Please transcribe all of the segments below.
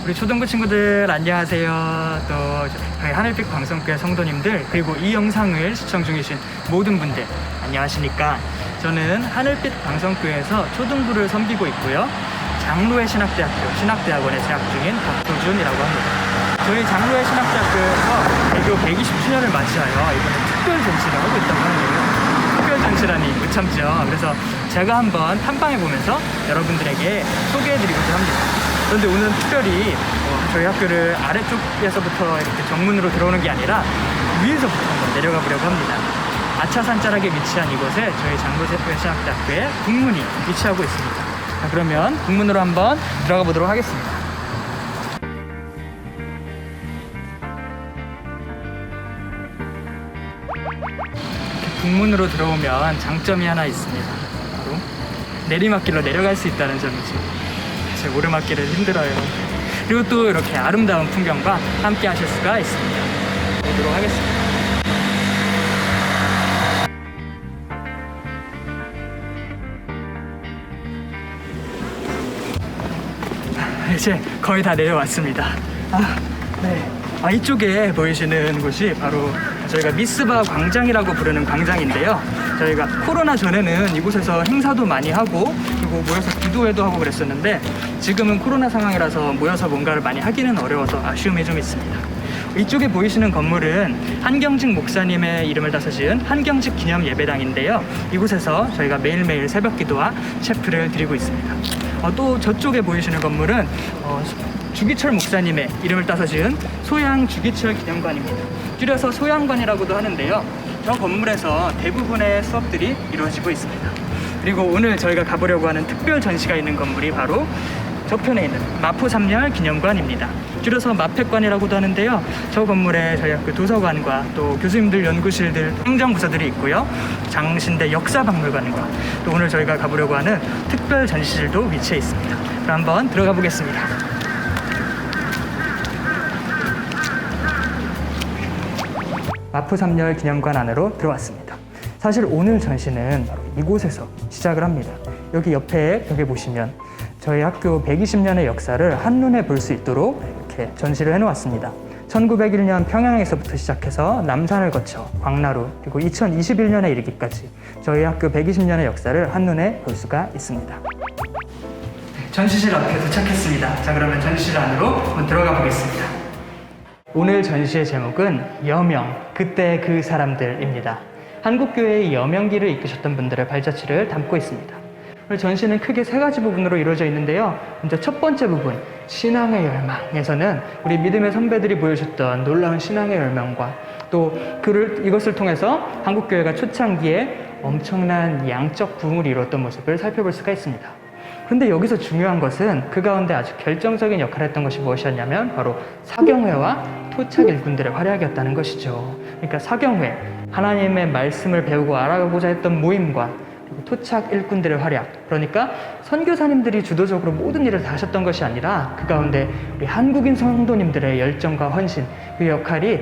우리 초등부 친구들 안녕하세요. 또 저희 하늘빛 방송교회 성도님들, 그리고 이 영상을 시청 중이신 모든 분들 안녕하십니까. 저는 하늘빛 방송교회에서 초등부를 섬기고 있고요. 장로회 신학대학교 신학대학원에 재학 중인 박도준이라고 합니다. 저희 장로회 신학대학교에서 대교 120주년을 맞이하여 이번에 특별 전시를 하고 있다고 하네요. 특별 전시라니 못 참죠. 그래서 제가 한번 탐방해보면서 여러분들에게 소개해드리고자 합니다. 그런데 오늘은 특별히 저희 학교를 아래쪽에서부터 이렇게 정문으로 들어오는 게 아니라 위에서부터 한번 내려가 보려고 합니다. 아차산 자락에 위치한 이곳에 저희 장로회 신학대학교의 북문이 위치하고 있습니다. 자, 그러면 북문으로 한번 들어가 보도록 하겠습니다. 북문으로 들어오면 장점이 하나 있습니다. 바로 내리막길로 내려갈 수 있다는 점이죠. 제 오르막길은 힘들어요. 그리고 또 이렇게 아름다운 풍경과 함께 하실 수가 있습니다. 보도록 하겠습니다. 이제 거의 다 내려왔습니다. 네. 이쪽에 보이시는 곳이 바로 저희가 미스바 광장이라고 부르는 광장인데요. 저희가 코로나 전에는 이곳에서 행사도 많이 하고 그리고 모여서 기도회도 하고 그랬었는데 지금은 코로나 상황이라서 모여서 뭔가를 많이 하기는 어려워서 아쉬움이 좀 있습니다. 이쪽에 보이시는 건물은 한경직 목사님의 이름을 따서 지은 한경직 기념 예배당인데요. 이곳에서 저희가 매일매일 새벽 기도와 체프를 드리고 있습니다. 또 저쪽에 보이시는 건물은 주기철 목사님의 이름을 따서 지은 소양 주기철 기념관입니다. 줄여서 소양관이라고도 하는데요. 저 건물에서 대부분의 수업들이 이루어지고 있습니다. 그리고 오늘 저희가 가보려고 하는 특별 전시가 있는 건물이 바로 저편에 있는 마포삼열 기념관입니다. 줄여서 마패관이라고도 하는데요. 저 건물에 저희 학교 도서관과 또 교수님들 연구실들, 행정부서들이 있고요. 장신대 역사박물관과 또 오늘 저희가 가보려고 하는 특별 전시실도 위치해 있습니다. 그럼 한번 들어가 보겠습니다. 마포삼열 기념관 안으로 들어왔습니다. 사실 오늘 전시는 바로 이곳에서 시작을 합니다. 여기 옆에 벽에 보시면 저희 학교 120년의 역사를 한눈에 볼 수 있도록 이렇게 전시를 해놓았습니다. 1901년 평양에서부터 시작해서 남산을 거쳐 광나루, 그리고 2021년에 이르기까지 저희 학교 120년의 역사를 한눈에 볼 수가 있습니다. 전시실 앞에 도착했습니다. 자, 그러면 전시실 안으로 한번 들어가 보겠습니다. 오늘 전시의 제목은 여명, 그때 그 사람들입니다. 한국교회의 여명기를 이끄셨던 분들의 발자취를 담고 있습니다. 오늘 전시는 크게 세 가지 부분으로 이루어져 있는데요. 먼저 첫 번째 부분, 신앙의 열망에서는 우리 믿음의 선배들이 보여주셨던 놀라운 신앙의 열망과 또 이것을 통해서 한국교회가 초창기에 엄청난 양적 부흥을 이루었던 모습을 살펴볼 수가 있습니다. 그런데 여기서 중요한 것은 그 가운데 아주 결정적인 역할을 했던 것이 무엇이었냐면 바로 사경회와 토착 일꾼들의 활약이었다는 것이죠. 그러니까 사경회, 하나님의 말씀을 배우고 알아가고자 했던 모임과 그리고 토착 일꾼들의 활약, 그러니까 선교사님들이 주도적으로 모든 일을 다 하셨던 것이 아니라 그 가운데 우리 한국인 성도님들의 열정과 헌신, 그 역할이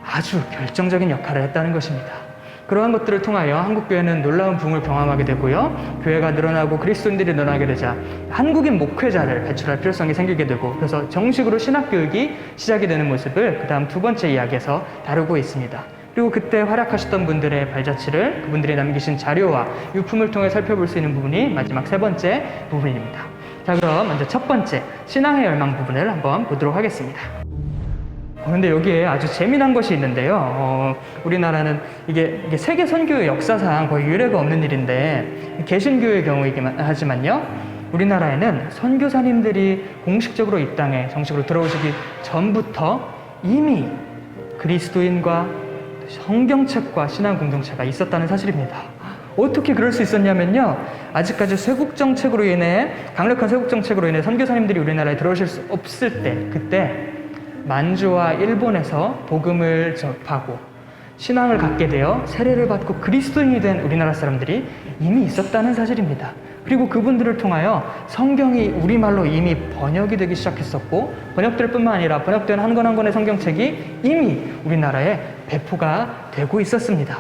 아주 결정적인 역할을 했다는 것입니다. 그러한 것들을 통하여 한국교회는 놀라운 부흥을 경험하게 되고요. 교회가 늘어나고 그리스도인들이 늘어나게 되자 한국인 목회자를 배출할 필요성이 생기게 되고, 그래서 정식으로 신학교육이 시작이 되는 모습을 그 다음 두 번째 이야기에서 다루고 있습니다. 그리고 그때 활약하셨던 분들의 발자취를 그분들이 남기신 자료와 유품을 통해 살펴볼 수 있는 부분이 마지막 세 번째 부분입니다. 자, 그럼 먼저 첫 번째 신앙의 열망 부분을 한번 보도록 하겠습니다. 근데 여기에 아주 재미난 것이 있는데요. 우리나라는 이게 세계 선교의 역사상 거의 유례가 없는 일인데, 개신교의 경우이긴 하지만요, 우리나라에는 선교사님들이 공식적으로 이 땅에 정식으로 들어오시기 전부터 이미 그리스도인과 성경책과 신앙 공동체가 있었다는 사실입니다. 어떻게 그럴 수 있었냐면요, 아직까지 쇄국정책으로 인해, 강력한 쇄국정책으로 인해 선교사님들이 우리나라에 들어오실 수 없을 때, 그때 만주와 일본에서 복음을 접하고 신앙을 갖게 되어 세례를 받고 그리스도인이 된 우리나라 사람들이 이미 있었다는 사실입니다. 그리고 그분들을 통하여 성경이 우리말로 이미 번역이 되기 시작했었고, 번역될 뿐만 아니라 번역된 한 권 한 권의 성경책이 이미 우리나라에 배포가 되고 있었습니다.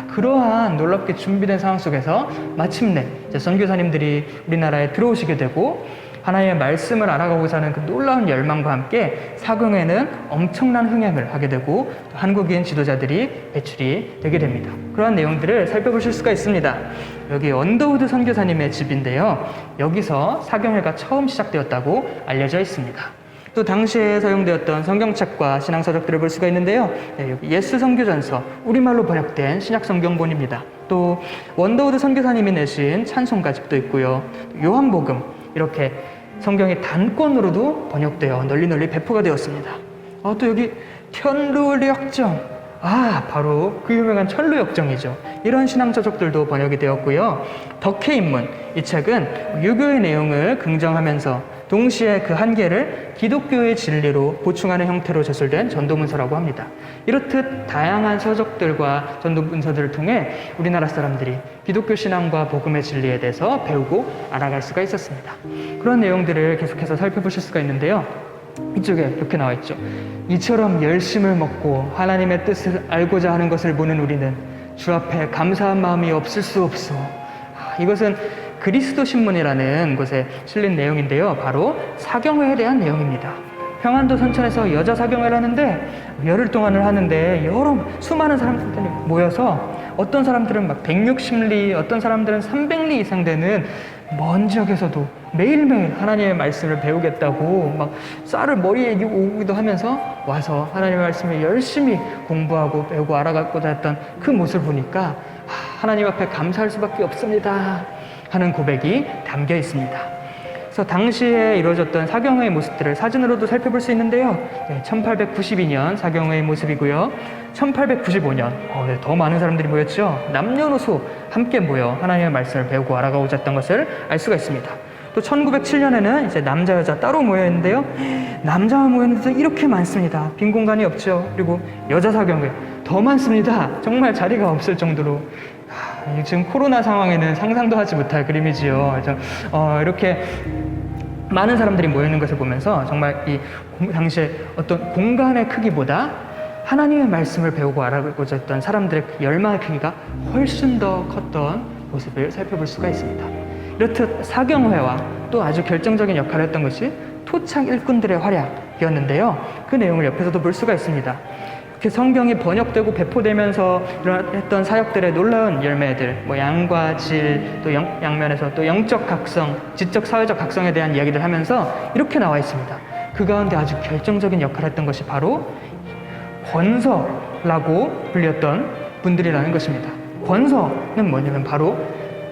그러한 놀랍게 준비된 상황 속에서 마침내 선교사님들이 우리나라에 들어오시게 되고, 하나님의 말씀을 알아가고자 하는 그 놀라운 열망과 함께 사경회는 엄청난 흥행을 하게 되고 또 한국인 지도자들이 배출이 되게 됩니다. 그러한 내용들을 살펴보실 수가 있습니다. 여기 언더우드 선교사님의 집인데요. 여기서 사경회가 처음 시작되었다고 알려져 있습니다. 또 당시에 사용되었던 성경책과 신앙서적들을 볼 수가 있는데요. 여기 예수 선교전서, 우리말로 번역된 신약 성경본입니다. 또 원더우드 선교사님이 내신 찬송가집도 있고요. 요한복음, 이렇게 성경이 단권으로도 번역되어 널리 배포가 되었습니다. 또 여기 천루역정, 바로 그 유명한 천루역정이죠. 이런 신앙서적들도 번역이 되었고요. 덕혜 입문, 이 책은 유교의 내용을 긍정하면서 동시에 그 한계를 기독교의 진리로 보충하는 형태로 제술된 전도문서라고 합니다. 이렇듯 다양한 서적들과 전도문서들을 통해 우리나라 사람들이 기독교 신앙과 복음의 진리에 대해서 배우고 알아갈 수가 있었습니다. 그런 내용들을 계속해서 살펴보실 수가 있는데요. 이쪽에 이렇게 나와 있죠. 이처럼 열심을 먹고 하나님의 뜻을 알고자 하는 것을 보는 우리는 주 앞에 감사한 마음이 없을 수 없어. 이것은 그리스도 신문이라는 곳에 실린 내용인데요. 바로 사경회에 대한 내용입니다. 평안도 선천에서 여자 사경회를 하는데 열흘 동안을 하는데 수많은 사람들이 모여서 어떤 사람들은 막 160리, 어떤 사람들은 300리 이상 되는 먼 지역에서도 매일매일 하나님의 말씀을 배우겠다고 막 쌀을 머리에 오기도 하면서 와서 하나님의 말씀을 열심히 공부하고 배우고 알아가고자 했던 그 모습을 보니까 하나님 앞에 감사할 수밖에 없습니다 하는 고백이 담겨 있습니다. 그래서 당시에 이루어졌던 사경회의 모습들을 사진으로도 살펴볼 수 있는데요. 1892년 사경회의 모습이고요. 1895년, 더 많은 사람들이 모였죠. 남녀노소 함께 모여 하나님의 말씀을 배우고 알아가고자 했던 것을 알 수가 있습니다. 또 1907년에는 이제 남자, 여자 따로 모여있는데요. 남자만 모였는데도 이렇게 많습니다. 빈 공간이 없죠. 그리고 여자 사경회 더 많습니다. 정말 자리가 없을 정도로. 지금 코로나 상황에는 상상도 하지 못할 그림이지요. 그래서 이렇게 많은 사람들이 모이는 것을 보면서 정말 이 당시에 어떤 공간의 크기보다 하나님의 말씀을 배우고 알아보고자 했던 사람들의 열망의 크기가 훨씬 더 컸던 모습을 살펴볼 수가 있습니다. 이렇듯 사경회와 또 아주 결정적인 역할을 했던 것이 토착 일꾼들의 활약이었는데요. 그 내용을 옆에서도 볼 수가 있습니다. 이렇게 성경이 번역되고 배포되면서 했던 사역들의 놀라운 열매들, 양과 질, 또 양면에서 또 영적 각성, 지적 사회적 각성에 대한 이야기를 하면서 이렇게 나와 있습니다. 그 가운데 아주 결정적인 역할을 했던 것이 바로 권서라고 불렸던 분들이라는 것입니다. 권서는 뭐냐면 바로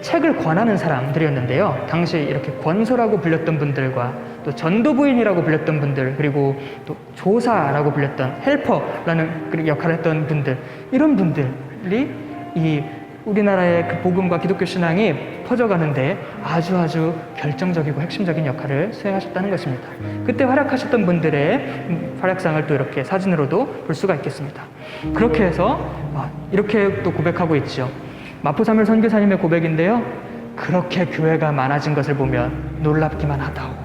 책을 권하는 사람들이었는데요. 당시 이렇게 권서라고 불렸던 분들과 또 전도부인이라고 불렸던 분들, 그리고 또 조사라고 불렸던 헬퍼라는 역할을 했던 분들, 이런 분들이 이 우리나라의 그 복음과 기독교 신앙이 퍼져가는데 아주 결정적이고 핵심적인 역할을 수행하셨다는 것입니다. 그때 활약하셨던 분들의 활약상을 또 이렇게 사진으로도 볼 수가 있겠습니다. 그렇게 해서 이렇게 또 고백하고 있죠. 마포사물 선교사님의 고백인데요. 그렇게 교회가 많아진 것을 보면 놀랍기만 하다오.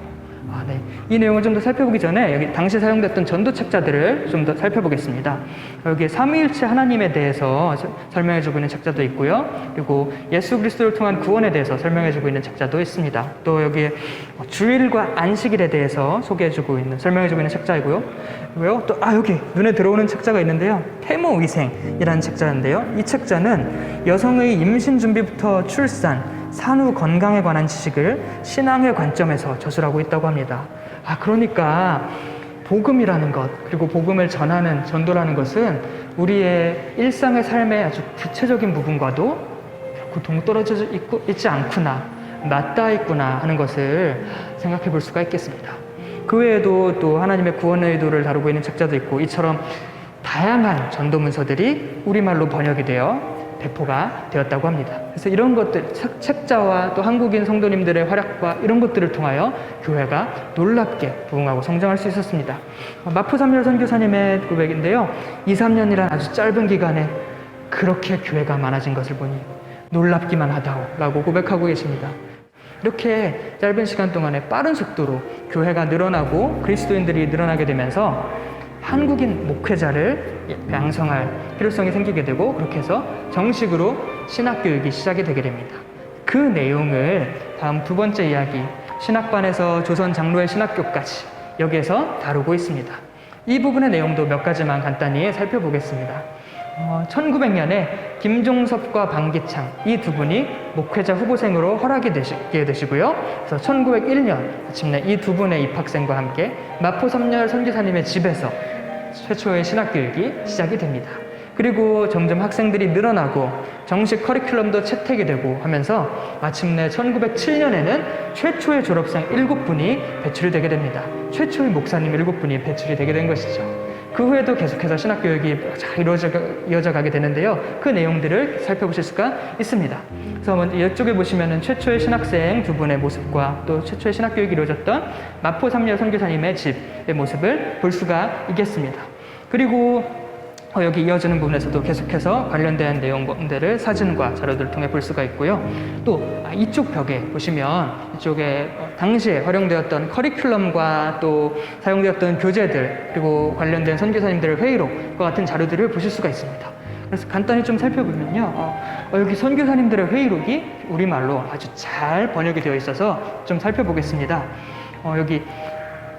이 내용을 좀 더 살펴보기 전에 여기 당시 사용됐던 전도 책자들을 좀 더 살펴보겠습니다. 여기 삼위일체 하나님에 대해서 설명해주고 있는 책자도 있고요. 그리고 예수 그리스도를 통한 구원에 대해서 설명해주고 있는 책자도 있습니다. 또 여기 주일과 안식일에 대해서 소개해주고 있는, 설명해주고 있는 책자이고요. 또 여기 눈에 들어오는 책자가 있는데요. 태모위생이라는 책자인데요. 이 책자는 여성의 임신 준비부터 출산, 산후 건강에 관한 지식을 신앙의 관점에서 저술하고 있다고 합니다. 그러니까 복음이라는 것, 그리고 복음을 전하는 전도라는 것은 우리의 일상의 삶의 아주 구체적인 부분과도 결코 동떨어져 있지 않구나, 맞닿아 있구나 하는 것을 생각해 볼 수가 있겠습니다. 그 외에도 또 하나님의 구원의 의도를 다루고 있는 책자도 있고, 이처럼 다양한 전도문서들이 우리말로 번역이 되어 배포가 되었다고 합니다. 그래서 이런 것들, 책자와 또 한국인 성도님들의 활약과 이런 것들을 통하여 교회가 놀랍게 부흥하고 성장할 수 있었습니다. 마포삼열 선교사님의 고백인데요. 2, 3년이란 아주 짧은 기간에 그렇게 교회가 많아진 것을 보니 놀랍기만 하다오 라고 고백하고 계십니다. 이렇게 짧은 시간 동안에 빠른 속도로 교회가 늘어나고 그리스도인들이 늘어나게 되면서 한국인 목회자를 양성할 필요성이 생기게 되고, 그렇게 해서 정식으로 신학교육이 시작이 되게 됩니다. 그 내용을 다음 두 번째 이야기, 신학반에서 조선 장로의 신학교까지 여기에서 다루고 있습니다. 이 부분의 내용도 몇 가지만 간단히 살펴보겠습니다. 1900년에 김종섭과 방기창 이 두 분이 목회자 후보생으로 허락이 되게 되시고요. 그래서 1901년 마침내 이 두 분의 입학생과 함께 마포 삼열 선교사님의 집에서 최초의 신학교육이 시작이 됩니다. 그리고 점점 학생들이 늘어나고 정식 커리큘럼도 채택이 되고 하면서 마침내 1907년에는 최초의 졸업생 7분이 배출이 되게 됩니다. 최초의 목사님 7분이 배출이 되게 된 것이죠. 그 후에도 계속해서 신학교육이 잘 이어져 가게 되는데요. 그 내용들을 살펴보실 수가 있습니다. 그래서 먼저 이쪽에 보시면은 최초의 신학생 두 분의 모습과 또 최초의 신학교육이 이루어졌던 마포 삼열 선교사님의 집의 모습을 볼 수가 있겠습니다. 그리고 여기 이어지는 부분에서도 계속해서 관련된 내용들을 사진과 자료들을 통해 볼 수가 있고요. 또 이쪽 벽에 보시면 이쪽에 당시에 활용되었던 커리큘럼과 또 사용되었던 교재들 그리고 관련된 선교사님들의 회의록과 같은 자료들을 보실 수가 있습니다. 그래서 간단히 좀 살펴보면요. 여기 선교사님들의 회의록이 우리말로 아주 잘 번역이 되어 있어서 좀 살펴보겠습니다.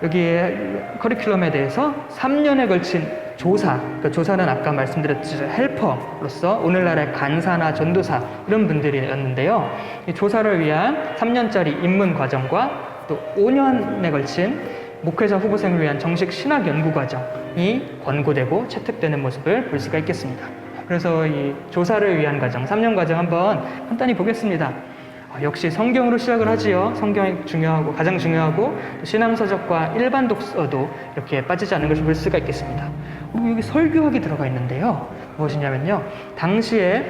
여기에 커리큘럼에 대해서 3년에 걸친 조사, 그러니까 조사는 아까 말씀드렸듯이 헬퍼로서 오늘날의 간사나 전도사 이런 분들이었는데요. 이 조사를 위한 3년짜리 입문 과정과 또 5년에 걸친 목회자 후보생을 위한 정식 신학 연구 과정이 권고되고 채택되는 모습을 볼 수가 있겠습니다. 그래서 이 조사를 위한 과정, 3년 과정 한번 간단히 보겠습니다. 역시 성경으로 시작을 하지요. 성경이 중요하고 가장 중요하고 신앙서적과 일반 독서도 이렇게 빠지지 않는 것을 볼 수가 있겠습니다. 여기 설교학이 들어가 있는데요. 무엇이냐면요. 당시에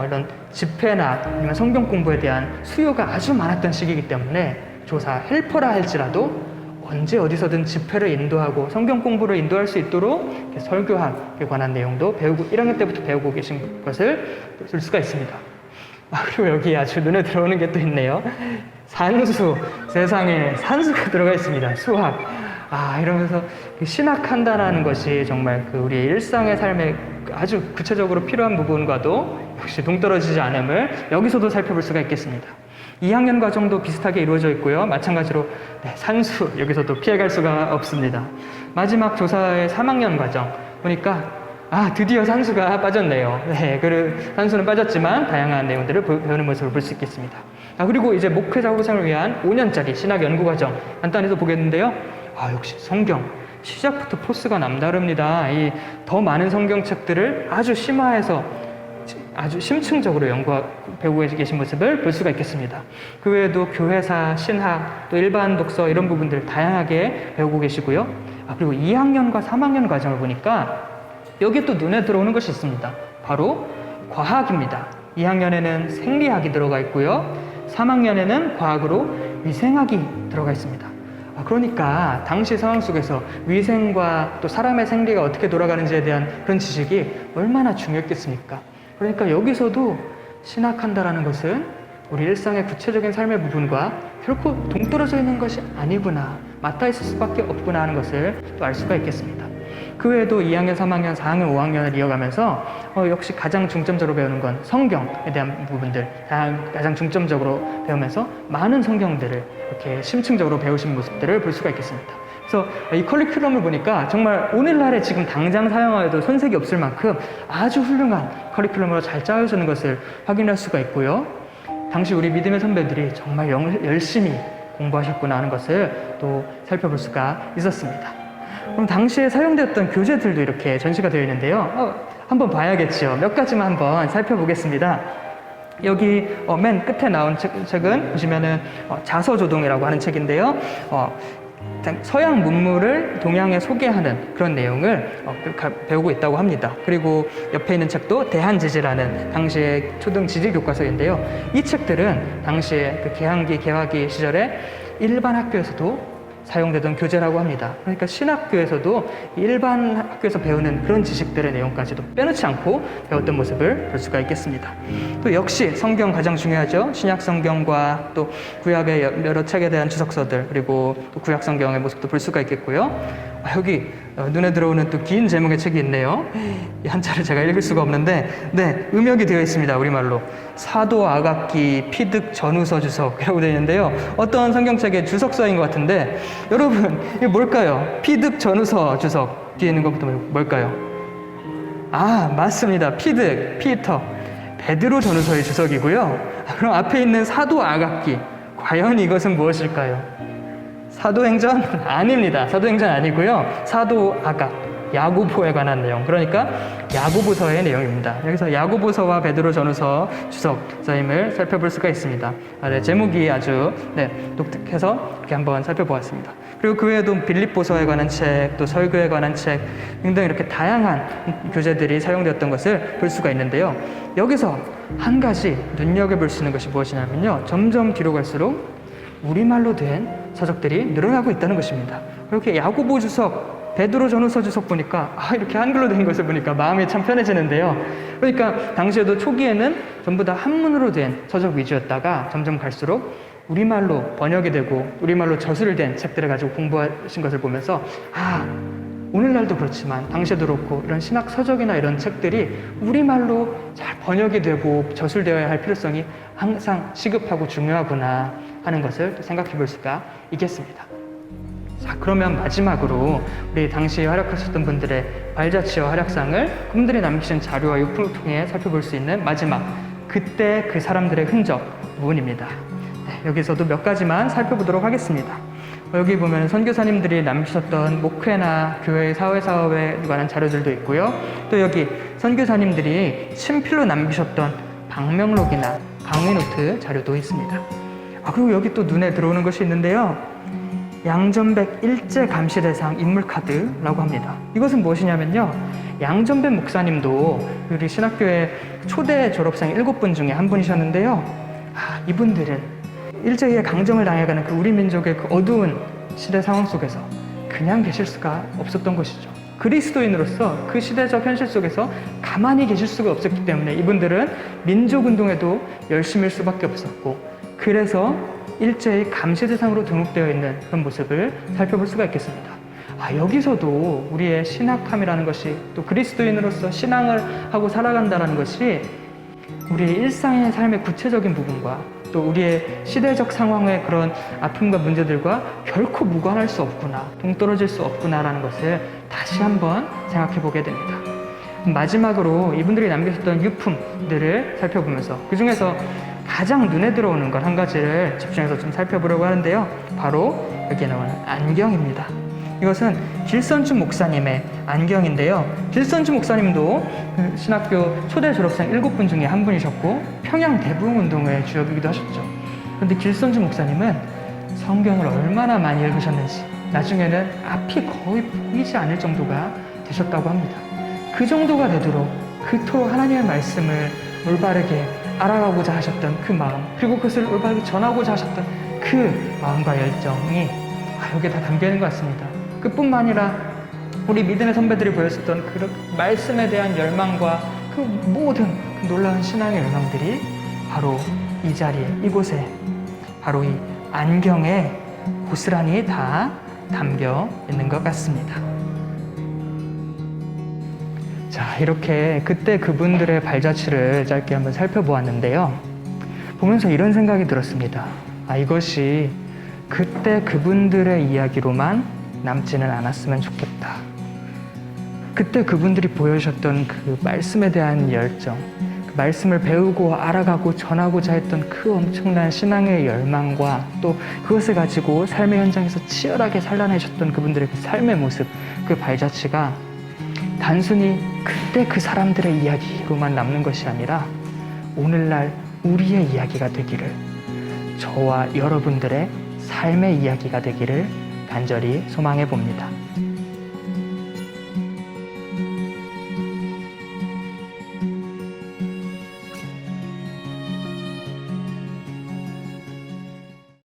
이런 집회나 아니면 성경 공부에 대한 수요가 아주 많았던 시기이기 때문에 조사 헬퍼라 할지라도 언제 어디서든 집회를 인도하고 성경 공부를 인도할 수 있도록 설교학에 관한 내용도 배우고 1학년 때부터 배우고 계신 것을 볼 수가 있습니다. 그리고 여기 아주 눈에 들어오는 게 또 있네요. 산수, 세상에 산수가 들어가 있습니다. 수학. 이러면서 신학한다라는 것이 정말 우리의 일상의 삶에 아주 구체적으로 필요한 부분과도 역시 동떨어지지 않음을 여기서도 살펴볼 수가 있겠습니다. 2학년 과정도 비슷하게 이루어져 있고요. 마찬가지로 산수, 여기서도 피해갈 수가 없습니다. 마지막 조사의 3학년 과정 보니까 드디어 산수가 빠졌네요. 산수는 빠졌지만 다양한 내용들을 배우는 모습을 볼 수 있겠습니다. 그리고 이제 목회자 후보생을 위한 5년짜리 신학 연구 과정 간단히 또 보겠는데요. 역시 성경 시작부터 포스가 남다릅니다. 이 더 많은 성경책들을 아주 심화해서 아주 심층적으로 배우고 계신 모습을 볼 수가 있겠습니다. 그 외에도 교회사, 신학, 또 일반 독서 이런 부분들 다양하게 배우고 계시고요. 그리고 2학년과 3학년 과정을 보니까 여기에 또 눈에 들어오는 것이 있습니다. 바로 과학입니다. 2학년에는 생리학이 들어가 있고요. 3학년에는 과학으로 위생학이 들어가 있습니다. 그러니까 당시 상황 속에서 위생과 또 사람의 생리가 어떻게 돌아가는지에 대한 그런 지식이 얼마나 중요했겠습니까? 그러니까 여기서도 신학한다라는 것은 우리 일상의 구체적인 삶의 부분과 결코 동떨어져 있는 것이 아니구나, 맞닿아 있을 수밖에 없구나 하는 것을 또 알 수가 있겠습니다. 그 외에도 2학년, 3학년, 4학년, 5학년을 이어가면서 역시 가장 중점적으로 배우는 건 성경에 대한 부분들 가장 중점적으로 배우면서 많은 성경들을 이렇게 심층적으로 배우신 모습들을 볼 수가 있겠습니다. 그래서 이 커리큘럼을 보니까 정말 오늘날에 지금 당장 사용하여도 손색이 없을 만큼 아주 훌륭한 커리큘럼으로 잘 짜여지는 것을 확인할 수가 있고요. 당시 우리 믿음의 선배들이 정말 열심히 공부하셨구나 하는 것을 또 살펴볼 수가 있었습니다. 그럼 당시에 사용되었던 교재들도 이렇게 전시가 되어 있는데요. 한번 봐야겠죠. 몇 가지만 한번 살펴보겠습니다. 여기 맨 끝에 나온 책은 보시면은 자서조동이라고 하는 책인데요. 서양 문물을 동양에 소개하는 그런 내용을 배우고 있다고 합니다. 그리고 옆에 있는 책도 대한지지라는 당시의 초등 지질 교과서인데요. 이 책들은 당시에 개항기, 개화기 시절에 일반 학교에서도 사용되던 교재라고 합니다. 그러니까 신학교에서도 일반 학교에서 배우는 그런 지식들의 내용까지도 빼놓지 않고 배웠던 모습을 볼 수가 있겠습니다. 또 역시 성경 가장 중요하죠. 신약 성경과 또 구약의 여러 책에 대한 주석서들 그리고 또 구약 성경의 모습도 볼 수가 있겠고요. 여기 눈에 들어오는 또 긴 제목의 책이 있네요. 이 한자를 제가 읽을 수가 없는데, 네, 음역이 되어 있습니다. 우리말로. 사도 아각기 피득 전후서 주석이라고 되어 있는데요. 어떤 성경책의 주석서인 것 같은데, 여러분, 이게 뭘까요? 피득 전후서 주석. 뒤에 있는 것부터 뭘까요? 아, 맞습니다. 피득, 피터. 베드로 전후서의 주석이고요. 그럼 앞에 있는 사도 아각기. 과연 이것은 무엇일까요? 사도행전? 아닙니다. 사도행전 아니고요. 사도 아각, 야고보에 관한 내용. 그러니까 야고보서의 내용입니다. 여기서 야고보서와 베드로 전후서 주석서임을 살펴볼 수가 있습니다. 네, 제목이 아주 독특해서 이렇게 한번 살펴보았습니다. 그리고 그 외에도 빌립보서에 관한 책, 또 설교에 관한 책 등등 이렇게 다양한 교재들이 사용되었던 것을 볼 수가 있는데요. 여기서 한 가지 눈여겨볼 수 있는 것이 무엇이냐면요. 점점 뒤로 갈수록 우리말로 된 서적들이 늘어나고 있다는 것입니다. 이렇게 야고보 주석, 베드로 전후서 주석 보니까 이렇게 한글로 된 것을 보니까 마음이 참 편해지는데요. 그러니까 당시에도 초기에는 전부 다 한문으로 된 서적 위주였다가 점점 갈수록 우리말로 번역이 되고 우리말로 저술된 책들을 가지고 공부하신 것을 보면서 오늘날도 그렇지만 당시에도 그렇고 이런 신학 서적이나 이런 책들이 우리말로 잘 번역이 되고 저술되어야 할 필요성이 항상 시급하고 중요하구나 하는 것을 또 생각해 볼 수가 있겠습니다. 자, 그러면 마지막으로 우리 당시에 활약하셨던 분들의 발자취와 활약상을 그분들이 남기신 자료와 유품을 통해 살펴볼 수 있는 마지막, 그때 그 사람들의 흔적 부분입니다. 여기서도 몇 가지만 살펴보도록 하겠습니다. 여기 보면 선교사님들이 남기셨던 목회나 교회 사회사업에 관한 자료들도 있고요. 또 여기 선교사님들이 친필로 남기셨던 방명록이나 강의노트 자료도 있습니다. 그리고 여기 또 눈에 들어오는 것이 있는데요. 양전백 일제감시대상 인물카드라고 합니다. 이것은 무엇이냐면요. 양전백 목사님도 우리 신학교의 초대 졸업생 7분 중에 한 분이셨는데요. 이분들은 일제의 강점을 당해가는 그 우리 민족의 그 어두운 시대 상황 속에서 그냥 계실 수가 없었던 것이죠. 그리스도인으로서 그 시대적 현실 속에서 가만히 계실 수가 없었기 때문에 이분들은 민족운동에도 열심일 수밖에 없었고, 그래서 일제의 감시 대상으로 등록되어 있는 그런 모습을 살펴볼 수가 있겠습니다. 여기서도 우리의 신학함이라는 것이, 또 그리스도인으로서 신앙을 하고 살아간다는 것이 우리의 일상의 삶의 구체적인 부분과 또 우리의 시대적 상황의 그런 아픔과 문제들과 결코 무관할 수 없구나, 동떨어질 수 없구나라는 것을 다시 한번 생각해 보게 됩니다. 마지막으로 이분들이 남기셨던 유품들을 살펴보면서 그 중에서 가장 눈에 들어오는 것 한 가지를 집중해서 좀 살펴보려고 하는데요. 바로 여기에 나오는 안경입니다. 이것은 길선주 목사님의 안경인데요. 길선주 목사님도 신학교 초대 졸업생 7분 중에 한 분이셨고 평양 대부흥운동의 주역이기도 하셨죠. 그런데 길선주 목사님은 성경을 얼마나 많이 읽으셨는지 나중에는 앞이 거의 보이지 않을 정도가 되셨다고 합니다. 그 정도가 되도록 그토록 하나님의 말씀을 올바르게 알아가고자 하셨던 그 마음, 그리고 그것을 올바르게 전하고자 하셨던 그 마음과 열정이 여기에 다 담겨있는 것 같습니다. 그뿐만 아니라 우리 믿음의 선배들이 보였었던 그 말씀에 대한 열망과 그 모든 놀라운 신앙의 열망들이 바로 이 자리에, 이곳에, 바로 이 안경에 고스란히 다 담겨 있는 것 같습니다. 자, 이렇게 그때 그분들의 발자취를 짧게 한번 살펴보았는데요. 보면서 이런 생각이 들었습니다. 이것이 그때 그분들의 이야기로만 남지는 않았으면 좋겠다. 그때 그분들이 보여주셨던 그 말씀에 대한 열정, 그 말씀을 배우고 알아가고 전하고자 했던 그 엄청난 신앙의 열망과 또 그것을 가지고 삶의 현장에서 치열하게 살아내셨던 그분들의 그 삶의 모습, 그 발자취가 단순히 그때 그 사람들의 이야기로만 남는 것이 아니라 오늘날 우리의 이야기가 되기를, 저와 여러분들의 삶의 이야기가 되기를 간절히 소망해 봅니다.